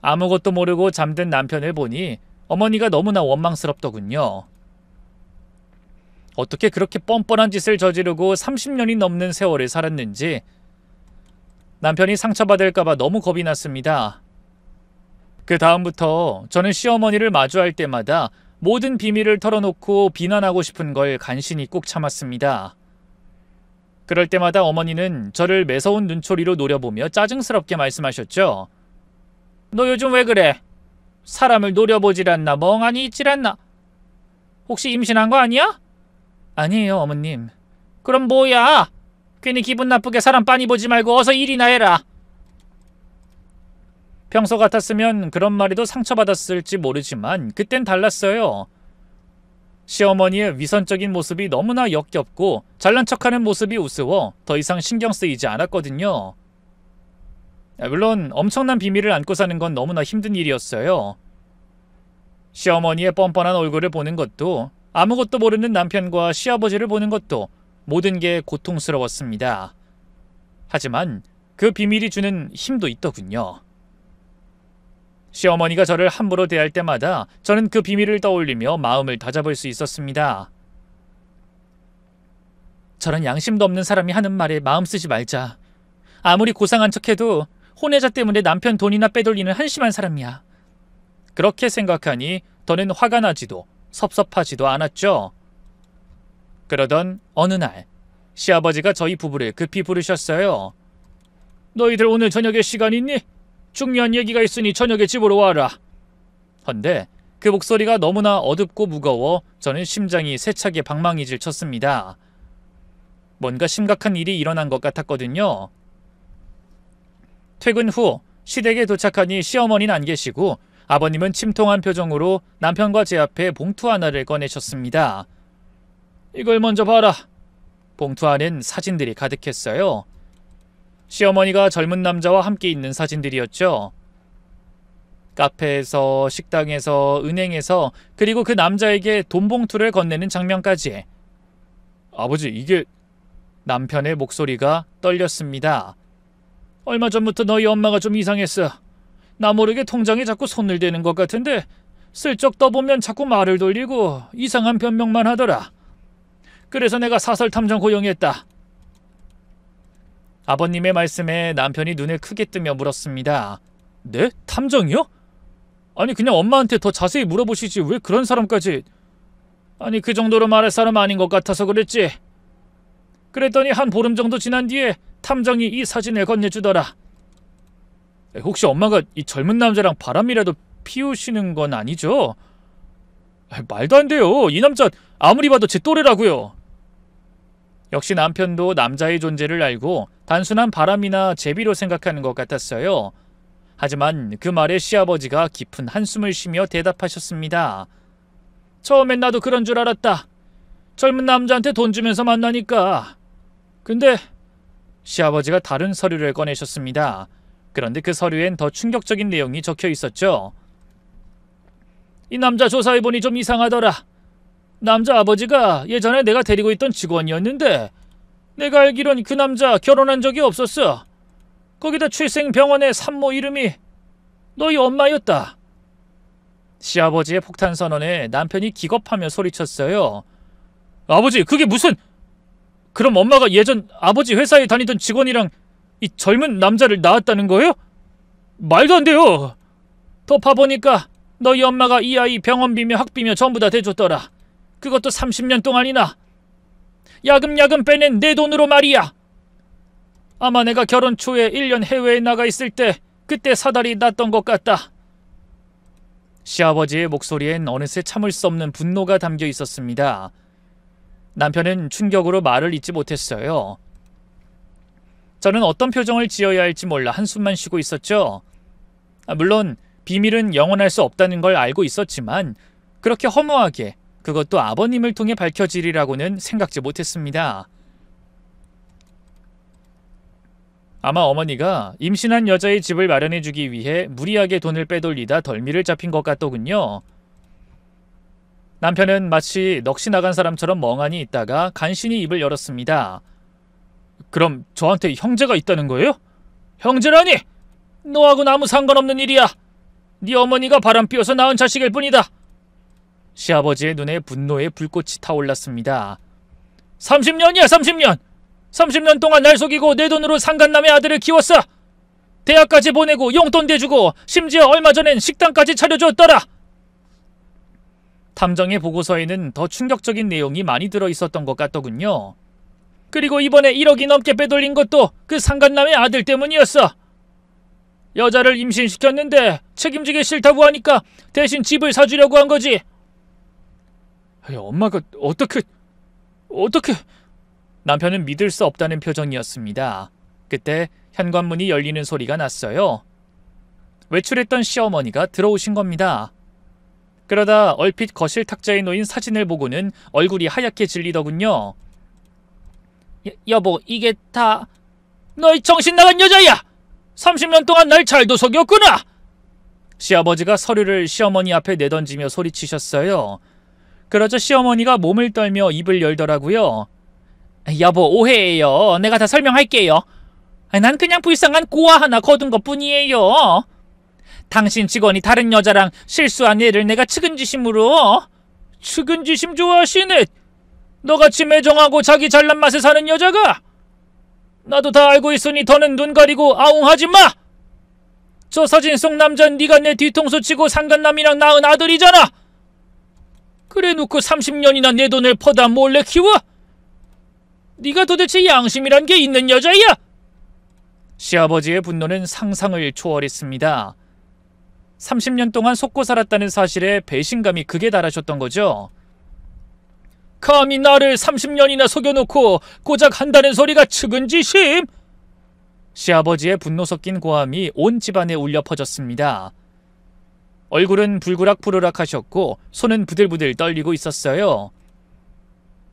아무것도 모르고 잠든 남편을 보니 어머니가 너무나 원망스럽더군요. 어떻게 그렇게 뻔뻔한 짓을 저지르고 30년이 넘는 세월을 살았는지 남편이 상처받을까봐 너무 겁이 났습니다. 그 다음부터 저는 시어머니를 마주할 때마다 모든 비밀을 털어놓고 비난하고 싶은 걸 간신히 꾹 참았습니다. 그럴 때마다 어머니는 저를 매서운 눈초리로 노려보며 짜증스럽게 말씀하셨죠. 너 요즘 왜 그래? 사람을 노려보질 않나? 멍하니 있질 않나? 혹시 임신한 거 아니야? 아니에요, 어머님. 그럼 뭐야? 괜히 기분 나쁘게 사람 빤히 보지 말고 어서 일이나 해라. 평소 같았으면 그런 말에도 상처받았을지 모르지만 그땐 달랐어요. 시어머니의 위선적인 모습이 너무나 역겹고 잘난 척하는 모습이 우스워 더 이상 신경 쓰이지 않았거든요. 물론 엄청난 비밀을 안고 사는 건 너무나 힘든 일이었어요. 시어머니의 뻔뻔한 얼굴을 보는 것도 아무것도 모르는 남편과 시아버지를 보는 것도 모든 게 고통스러웠습니다. 하지만 그 비밀이 주는 힘도 있더군요. 시어머니가 저를 함부로 대할 때마다 저는 그 비밀을 떠올리며 마음을 다잡을 수 있었습니다. 저런 양심도 없는 사람이 하는 말에 마음 쓰지 말자. 아무리 고상한 척해도 혼외자 때문에 남편 돈이나 빼돌리는 한심한 사람이야. 그렇게 생각하니 더는 화가 나지도 섭섭하지도 않았죠. 그러던 어느 날 시아버지가 저희 부부를 급히 부르셨어요. 너희들 오늘 저녁에 시간 있니? 중요한 얘기가 있으니 저녁에 집으로 와라. 헌데 그 목소리가 너무나 어둡고 무거워 저는 심장이 세차게 방망이질 쳤습니다. 뭔가 심각한 일이 일어난 것 같았거든요. 퇴근 후 시댁에 도착하니 시어머니는 안 계시고 아버님은 침통한 표정으로 남편과 제 앞에 봉투 하나를 꺼내셨습니다. 이걸 먼저 봐라. 봉투 안엔 사진들이 가득했어요. 시어머니가 젊은 남자와 함께 있는 사진들이었죠. 카페에서, 식당에서, 은행에서, 그리고 그 남자에게 돈 봉투를 건네는 장면까지. 아버지, 이게... 남편의 목소리가 떨렸습니다. 얼마 전부터 너희 엄마가 좀 이상했어. 나 모르게 통장에 자꾸 손을 대는 것 같은데 슬쩍 떠보면 자꾸 말을 돌리고 이상한 변명만 하더라. 그래서 내가 사설탐정 고용했다. 아버님의 말씀에 남편이 눈을 크게 뜨며 물었습니다. 네? 탐정이요? 아니 그냥 엄마한테 더 자세히 물어보시지 왜 그런 사람까지... 아니 그 정도로 말할 사람 아닌 것 같아서 그랬지. 그랬더니 한 보름 정도 지난 뒤에 탐정이 이 사진을 건네주더라. 혹시 엄마가 이 젊은 남자랑 바람이라도 피우시는 건 아니죠? 말도 안 돼요. 이 남자 아무리 봐도 제 또래라고요. 역시 남편도 남자의 존재를 알고 단순한 바람이나 제비로 생각하는 것 같았어요. 하지만 그 말에 시아버지가 깊은 한숨을 쉬며 대답하셨습니다. 처음엔 나도 그런 줄 알았다. 젊은 남자한테 돈 주면서 만나니까. 근데 시아버지가 다른 서류를 꺼내셨습니다. 그런데 그 서류엔 더 충격적인 내용이 적혀 있었죠. 이 남자 조사해보니 좀 이상하더라. 남자 아버지가 예전에 내가 데리고 있던 직원이었는데 내가 알기론 그 남자 결혼한 적이 없었어. 거기다 출생 병원의 산모 이름이 너희 엄마였다. 시아버지의 폭탄 선언에 남편이 기겁하며 소리쳤어요. 아버지 그게 무슨... 그럼 엄마가 예전 아버지 회사에 다니던 직원이랑 이 젊은 남자를 낳았다는 거예요? 말도 안 돼요. 더 파보니까 너희 엄마가 이 아이 병원비며 학비며 전부 다 대줬더라. 그것도 30년 동안이나. 야금야금 빼낸 내 돈으로 말이야. 아마 내가 결혼 초에 1년 해외에 나가 있을 때 그때 사달이 났던 것 같다. 시아버지의 목소리엔 어느새 참을 수 없는 분노가 담겨 있었습니다. 남편은 충격으로 말을 잇지 못했어요. 저는 어떤 표정을 지어야 할지 몰라 한숨만 쉬고 있었죠. 물론 비밀은 영원할 수 없다는 걸 알고 있었지만 그렇게 허무하게, 그것도 아버님을 통해 밝혀지리라고는 생각지 못했습니다. 아마 어머니가 임신한 여자의 집을 마련해주기 위해 무리하게 돈을 빼돌리다 덜미를 잡힌 것 같더군요. 남편은 마치 넋이 나간 사람처럼 멍하니 있다가 간신히 입을 열었습니다. 그럼 저한테 형제가 있다는 거예요? 형제라니! 너하고는 아무 상관없는 일이야. 네 어머니가 바람 피워서 낳은 자식일 뿐이다. 시아버지의 눈에 분노의 불꽃이 타올랐습니다. 30년이야 30년! 30년 동안 날 속이고 내 돈으로 상간남의 아들을 키웠어. 대학까지 보내고 용돈 대주고 심지어 얼마 전엔 식당까지 차려줬더라. 탐정의 보고서에는 더 충격적인 내용이 많이 들어있었던 것 같더군요. 그리고 이번에 1억이 넘게 빼돌린 것도 그 상간남의 아들 때문이었어. 여자를 임신시켰는데 책임지기 싫다고 하니까 대신 집을 사주려고 한 거지. 엄마가 어떻게... 남편은 믿을 수 없다는 표정이었습니다. 그때 현관문이 열리는 소리가 났어요. 외출했던 시어머니가 들어오신 겁니다. 그러다 얼핏 거실 탁자에 놓인 사진을 보고는 얼굴이 하얗게 질리더군요. 여보, 이게 다... 너희 정신 나간 여자야! 30년 동안 날 잘도 속였구나! 시아버지가 서류를 시어머니 앞에 내던지며 소리치셨어요. 그러자 시어머니가 몸을 떨며 입을 열더라고요. 여보, 오해예요. 내가 다 설명할게요. 난 그냥 불쌍한 고아 하나 거둔 것뿐이에요. 당신 직원이 다른 여자랑 실수한 애를 내가 측은지심으로... 측은지심 좋아하시네. 너같이 매정하고 자기 잘난 맛에 사는 여자가... 나도 다 알고 있으니 더는 눈 가리고 아웅하지 마! 저 사진 속 남자는 네가 내 뒤통수 치고 상간남이랑 낳은 아들이잖아! 그래놓고 30년이나 내 돈을 퍼다 몰래 키워? 네가 도대체 양심이란 게 있는 여자야? 시아버지의 분노는 상상을 초월했습니다. 30년 동안 속고 살았다는 사실에 배신감이 극에 달하셨던 거죠. 감히 나를 30년이나 속여놓고 고작 한다는 소리가 측은지심? 시아버지의 분노 섞인 고함이 온 집안에 울려 퍼졌습니다. 얼굴은 불그락부르락 하셨고 손은 부들부들 떨리고 있었어요.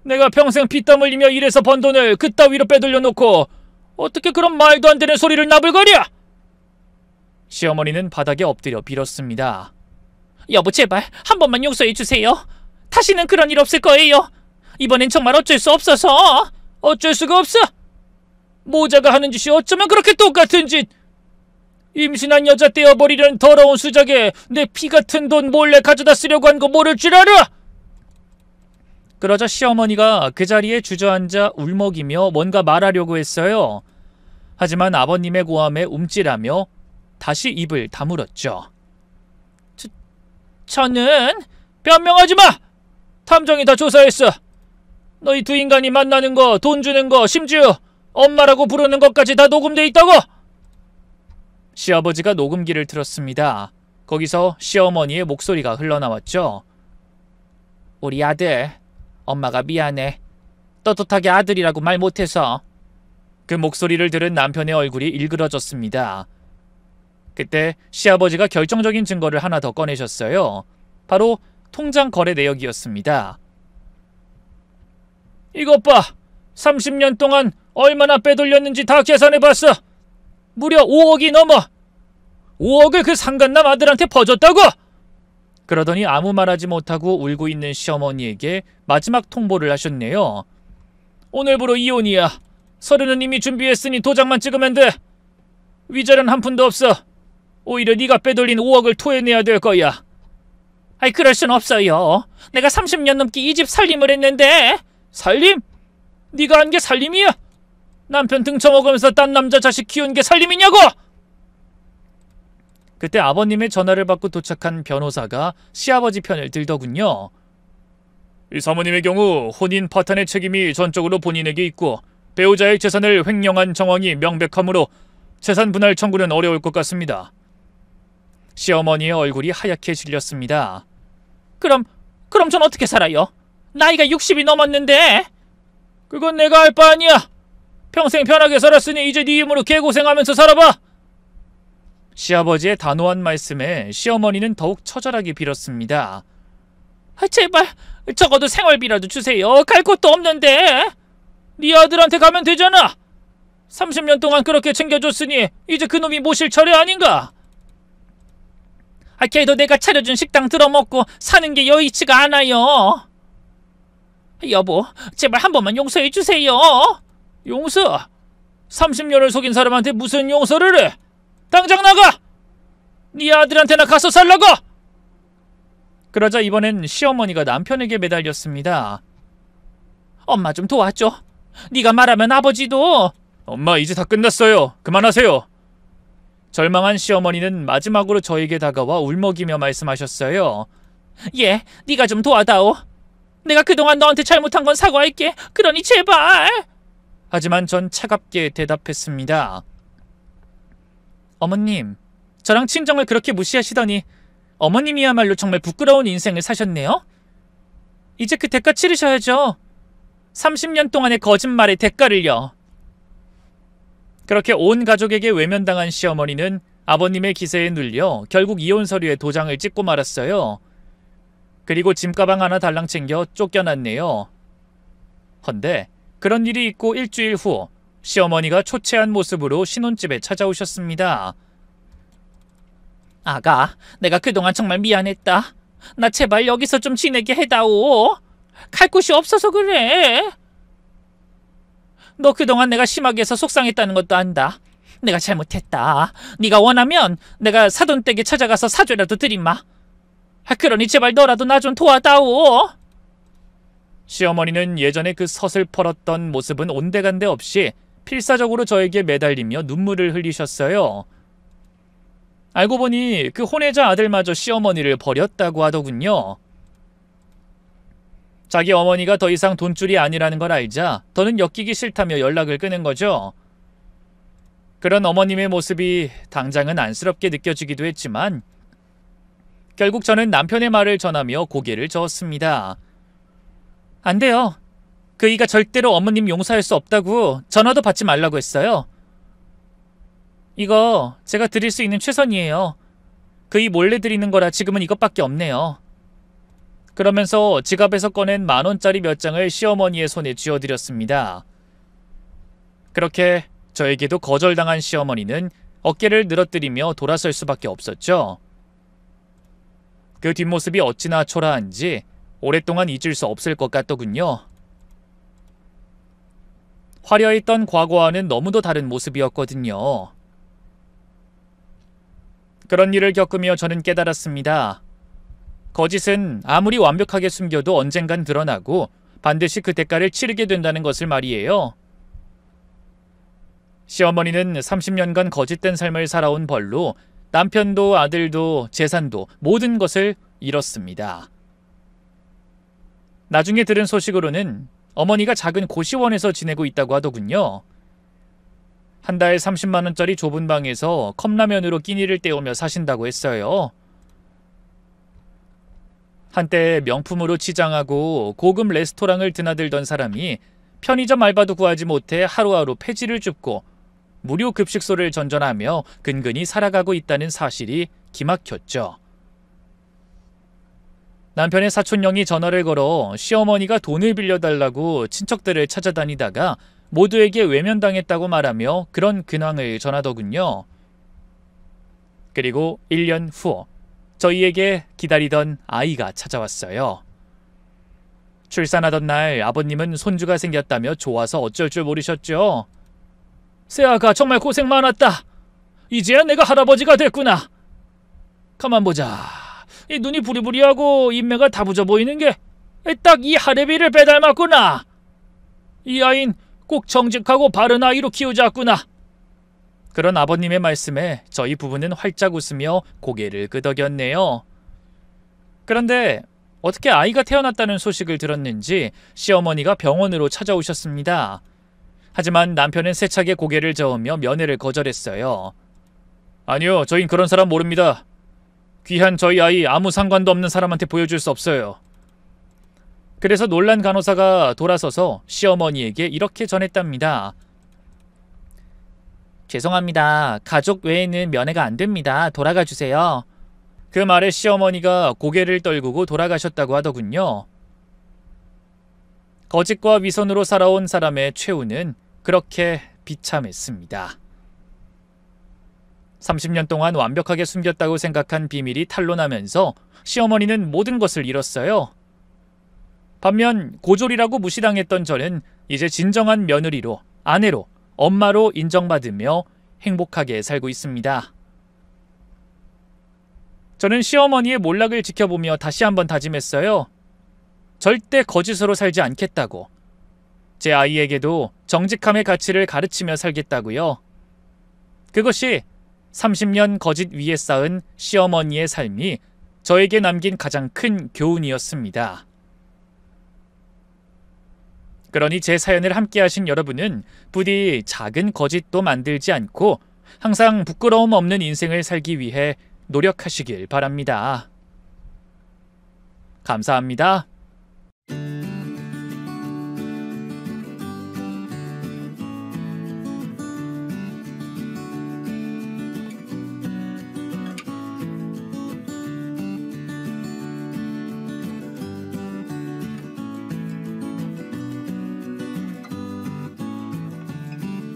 내가 평생 피땀 흘리며 일해서 번 돈을 그따위로 빼돌려놓고 어떻게 그런 말도 안 되는 소리를 나불거려? 시어머니는 바닥에 엎드려 빌었습니다. 여보, 제발 한 번만 용서해 주세요. 다시는 그런 일 없을 거예요. 이번엔 정말 어쩔 수 없어서. 어쩔 수가 없어? 모자가 하는 짓이 어쩌면 그렇게 똑같은 짓. 임신한 여자 떼어버리려는 더러운 수작에 내 피 같은 돈 몰래 가져다 쓰려고 한 거 모를 줄 알아? 그러자 시어머니가 그 자리에 주저앉아 울먹이며 뭔가 말하려고 했어요. 하지만 아버님의 고함에 움찔하며 다시 입을 다물었죠. 저는... 변명하지 마! 탐정이 다 조사했어. 너희 두 인간이 만나는 거, 돈 주는 거, 심지어 엄마라고 부르는 것까지 다 녹음돼 있다고! 시아버지가 녹음기를 틀었습니다. 거기서 시어머니의 목소리가 흘러나왔죠. 우리 아들, 엄마가 미안해. 떳떳하게 아들이라고 말 못해서. 그 목소리를 들은 남편의 얼굴이 일그러졌습니다. 그때 시아버지가 결정적인 증거를 하나 더 꺼내셨어요. 바로 통장 거래 내역이었습니다. 이것 봐! 30년 동안 얼마나 빼돌렸는지 다 계산해봤어! 무려 5억이 넘어! 5억을 그 상간남 아들한테 퍼줬다고! 그러더니 아무 말하지 못하고 울고 있는 시어머니에게 마지막 통보를 하셨네요. 오늘부로 이혼이야. 서류는 이미 준비했으니 도장만 찍으면 돼. 위자료는 한 푼도 없어. 오히려 네가 빼돌린 5억을 토해내야 될 거야. 아이, 그럴 순 없어요. 내가 30년 넘게 이 집 살림을 했는데. 살림? 네가 한 게 살림이야? 남편 등쳐먹으면서 딴 남자 자식 키운 게 살림이냐고! 그때 아버님의 전화를 받고 도착한 변호사가 시아버지 편을 들더군요. 이 사모님의 경우 혼인 파탄의 책임이 전적으로 본인에게 있고 배우자의 재산을 횡령한 정황이 명백하므로 재산 분할 청구는 어려울 것 같습니다. 시어머니의 얼굴이 하얗게 질렸습니다. 그럼 전 어떻게 살아요? 나이가 60이 넘었는데. 그건 내가 할 바 아니야. 평생 편하게 살았으니 이제 네 힘으로 개고생하면서 살아봐. 시아버지의 단호한 말씀에 시어머니는 더욱 처절하게 빌었습니다. 제발 적어도 생활비라도 주세요. 갈 곳도 없는데. 네 아들한테 가면 되잖아. 30년 동안 그렇게 챙겨줬으니 이제 그놈이 모실 차례 아닌가? 걔도 내가 차려준 식당 들어먹고 사는 게 여의치가 않아요. 여보, 제발 한 번만 용서해 주세요. 용서? 30년을 속인 사람한테 무슨 용서를 해? 당장 나가! 네 아들한테나 가서 살라고! 그러자 이번엔 시어머니가 남편에게 매달렸습니다. 엄마 좀 도와줘. 네가 말하면 아버지도. 엄마, 이제 다 끝났어요. 그만하세요. 절망한 시어머니는 마지막으로 저에게 다가와 울먹이며 말씀하셨어요. 예, 네가 좀 도와다오. 내가 그동안 너한테 잘못한 건 사과할게. 그러니 제발. 하지만 전 차갑게 대답했습니다. 어머님, 저랑 친정을 그렇게 무시하시더니 어머님이야말로 정말 부끄러운 인생을 사셨네요. 이제 그 대가 치르셔야죠. 30년 동안의 거짓말의 대가를요. 그렇게 온 가족에게 외면당한 시어머니는 아버님의 기세에 눌려 결국 이혼 서류에 도장을 찍고 말았어요. 그리고 짐가방 하나 달랑 챙겨 쫓겨났네요. 헌데 그런 일이 있고 일주일 후 시어머니가 초췌한 모습으로 신혼집에 찾아오셨습니다. 아가, 내가 그동안 정말 미안했다. 나 제발 여기서 좀 지내게 해다오. 갈 곳이 없어서 그래. 너 그동안 내가 심하게 해서 속상했다는 것도 안다. 내가 잘못했다. 네가 원하면 내가 사돈댁에 찾아가서 사죄라도 드리마. 그러니 제발 너라도 나 좀 도와다오. 시어머니는 예전에 그 서슬퍼렀던 모습은 온데간데 없이 필사적으로 저에게 매달리며 눈물을 흘리셨어요. 알고 보니 그 혼외자 아들마저 시어머니를 버렸다고 하더군요. 자기 어머니가 더 이상 돈줄이 아니라는 걸 알자 더는 엮이기 싫다며 연락을 끊은 거죠. 그런 어머님의 모습이 당장은 안쓰럽게 느껴지기도 했지만 결국 저는 남편의 말을 전하며 고개를 저었습니다. 안 돼요. 그이가 절대로 어머님 용서할 수 없다고 전화도 받지 말라고 했어요. 이거 제가 드릴 수 있는 최선이에요. 그이 몰래 드리는 거라 지금은 이것밖에 없네요. 그러면서 지갑에서 꺼낸 10,000원짜리 몇 장을 시어머니의 손에 쥐어드렸습니다. 그렇게 저에게도 거절당한 시어머니는 어깨를 늘어뜨리며 돌아설 수밖에 없었죠. 그 뒷모습이 어찌나 초라한지 오랫동안 잊을 수 없을 것 같더군요. 화려했던 과거와는 너무도 다른 모습이었거든요. 그런 일을 겪으며 저는 깨달았습니다. 거짓은 아무리 완벽하게 숨겨도 언젠간 드러나고 반드시 그 대가를 치르게 된다는 것을 말이에요. 시어머니는 30년간 거짓된 삶을 살아온 벌로 남편도 아들도 재산도 모든 것을 잃었습니다. 나중에 들은 소식으로는 어머니가 작은 고시원에서 지내고 있다고 하더군요. 한 달 30만원짜리 좁은 방에서 컵라면으로 끼니를 때우며 사신다고 했어요. 한때 명품으로 치장하고 고급 레스토랑을 드나들던 사람이 편의점 알바도 구하지 못해 하루하루 폐지를 줍고 무료 급식소를 전전하며 근근히 살아가고 있다는 사실이 기막혔죠. 남편의 사촌형이 전화를 걸어 시어머니가 돈을 빌려달라고 친척들을 찾아다니다가 모두에게 외면당했다고 말하며 그런 근황을 전하더군요. 그리고 1년 후 저희에게 기다리던 아이가 찾아왔어요. 출산하던 날 아버님은 손주가 생겼다며 좋아서 어쩔 줄 모르셨죠. 새아가 정말 고생 많았다. 이제야 내가 할아버지가 됐구나. 가만 보자. 이 눈이 부리부리하고 인매가 다부져 보이는 게 딱 이 하레비를 빼닮았구나. 이 아인 꼭 정직하고 바른 아이로 키우자꾸나. 그런 아버님의 말씀에 저희 부부는 활짝 웃으며 고개를 끄덕였네요. 그런데 어떻게 아이가 태어났다는 소식을 들었는지 시어머니가 병원으로 찾아오셨습니다. 하지만 남편은 세차게 고개를 저으며 면회를 거절했어요. 아니요, 저흰 그런 사람 모릅니다. 귀한 저희 아이 아무 상관도 없는 사람한테 보여줄 수 없어요. 그래서 놀란 간호사가 돌아서서 시어머니에게 이렇게 전했답니다. 죄송합니다. 가족 외에는 면회가 안 됩니다. 돌아가 주세요. 그 말에 시어머니가 고개를 떨구고 돌아가셨다고 하더군요. 거짓과 위선으로 살아온 사람의 최후는 그렇게 비참했습니다. 30년 동안 완벽하게 숨겼다고 생각한 비밀이 탄로나면서 시어머니는 모든 것을 잃었어요. 반면 고졸이라고 무시당했던 저는 이제 진정한 며느리로, 아내로, 엄마로 인정받으며 행복하게 살고 있습니다. 저는 시어머니의 몰락을 지켜보며 다시 한번 다짐했어요. 절대 거짓으로 살지 않겠다고. 제 아이에게도 정직함의 가치를 가르치며 살겠다고요. 그것이 30년 거짓 위에 쌓은 시어머니의 삶이 저에게 남긴 가장 큰 교훈이었습니다. 그러니 제 사연을 함께 하신 여러분은 부디 작은 거짓도 만들지 않고 항상 부끄러움 없는 인생을 살기 위해 노력하시길 바랍니다. 감사합니다.